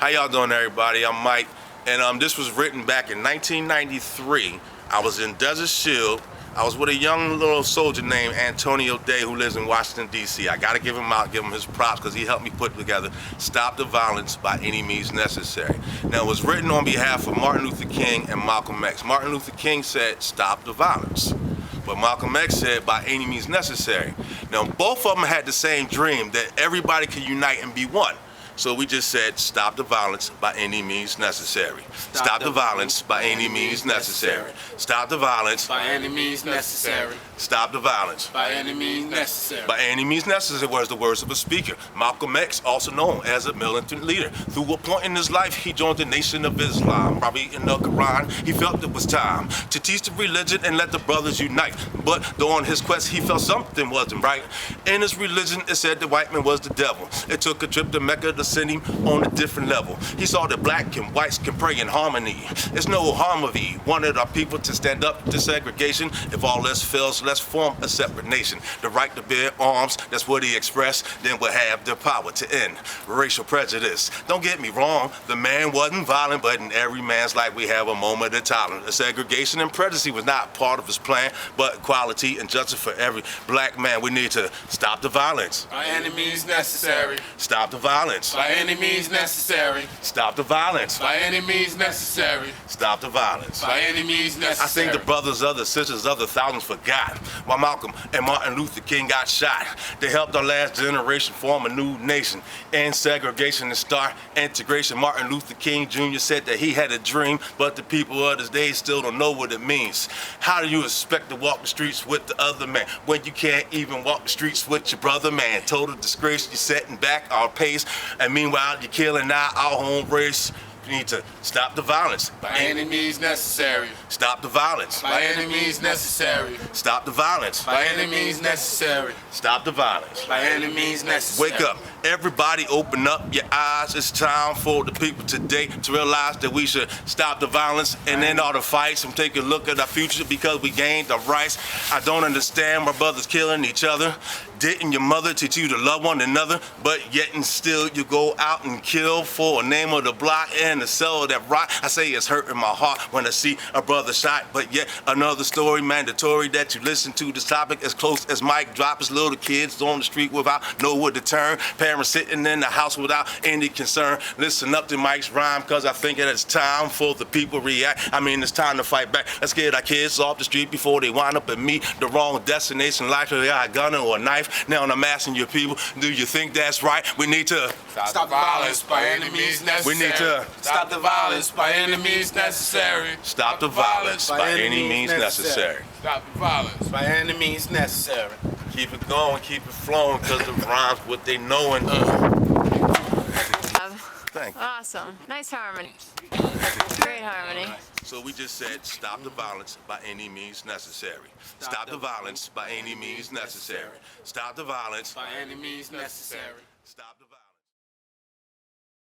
How y'all doing, everybody? I'm Mike, and this was written back in 1993. I was in Desert Shield. I was with a young little soldier named Antonio Day who lives in Washington, D.C. I gotta give him his props because he helped me put together Stop the Violence by Any Means Necessary. Now, it was written on behalf of Martin Luther King and Malcolm X. Martin Luther King said, "Stop the violence." But Malcolm X said, "By any means necessary." Now, both of them had the same dream that everybody could unite and be one. So we just said, "Stop the violence by any means necessary." Stop the violence by any means necessary. Stop the violence by any means necessary. Stop the violence by any means necessary. By any means necessary was the words of a speaker. Malcolm X, also known as a militant leader. Through a point in his life, he joined the Nation of Islam. Probably in the Quran, he felt it was time to teach the religion and let the brothers unite. But during his quest, he felt something wasn't right. In his religion, it said the white man was the devil. It took a trip to Mecca to send him on a different level. He saw that black and whites can pray in harmony. It's no harmony. Wanted our people to stand up to segregation. If all else fails, let's form a separate nation. The right to bear arms, that's what he expressed. Then we'll have the power to end racial prejudice. Don't get me wrong, the man wasn't violent, but in every man's life we have a moment of tolerance. Segregation and prejudice was not part of his plan, but equality and justice for every black man. We need to stop the violence by any means necessary. Stop the violence by any means necessary. Stop the violence by any means necessary. Stop the violence by any means necessary. I think the brothers, other sisters, other thousands forgot why Malcolm and Martin Luther King got shot. They helped our last generation form a new nation, end segregation and start integration. Martin Luther King Jr. said that he had a dream, but the people of his day still don't know what it means. How do you expect to walk the streets with the other man when you can't even walk the streets with your brother, man? Total disgrace, you're setting back our pace, and meanwhile you're killing our home race. We need to stop the violence by any means necessary. Stop the violence by any means necessary. Stop the violence by any means necessary. Stop the violence by any means necessary. Wake up, everybody, open up your eyes. It's time for the people today to realize that we should stop the violence and end all the fights and take a look at our future because we gained the rights. I don't understand why brothers killing each other. Didn't your mother teach you to love one another? But yet and still you go out and kill for a name of the block and the cell of that rock. I say it's hurting my heart when I see a brother shot. But yet another story, mandatory that you listen to this topic as close as Mike drop his little kids on the street without nowhere to turn. Parents sitting in the house without any concern. Listen up to Mike's rhyme because I think that it's time for the people to react. I mean, it's time to fight back. Let's get our kids off the street before they wind up and meet the wrong destination. Likely they got a gun or a knife. Now I'm asking you people, do you think that's right? We need to stop the violence by any means necessary. We need to stop the violence by any means necessary. Stop the violence by any means necessary. Stop the violence by any means necessary. Keep it going, keep it flowing, because the rhymes what they knowing. Thank you. Awesome. Nice harmony. Great harmony. So we just said, stop the violence by any means necessary. Stop the violence by any means necessary. Stop the violence by any means necessary. Stop the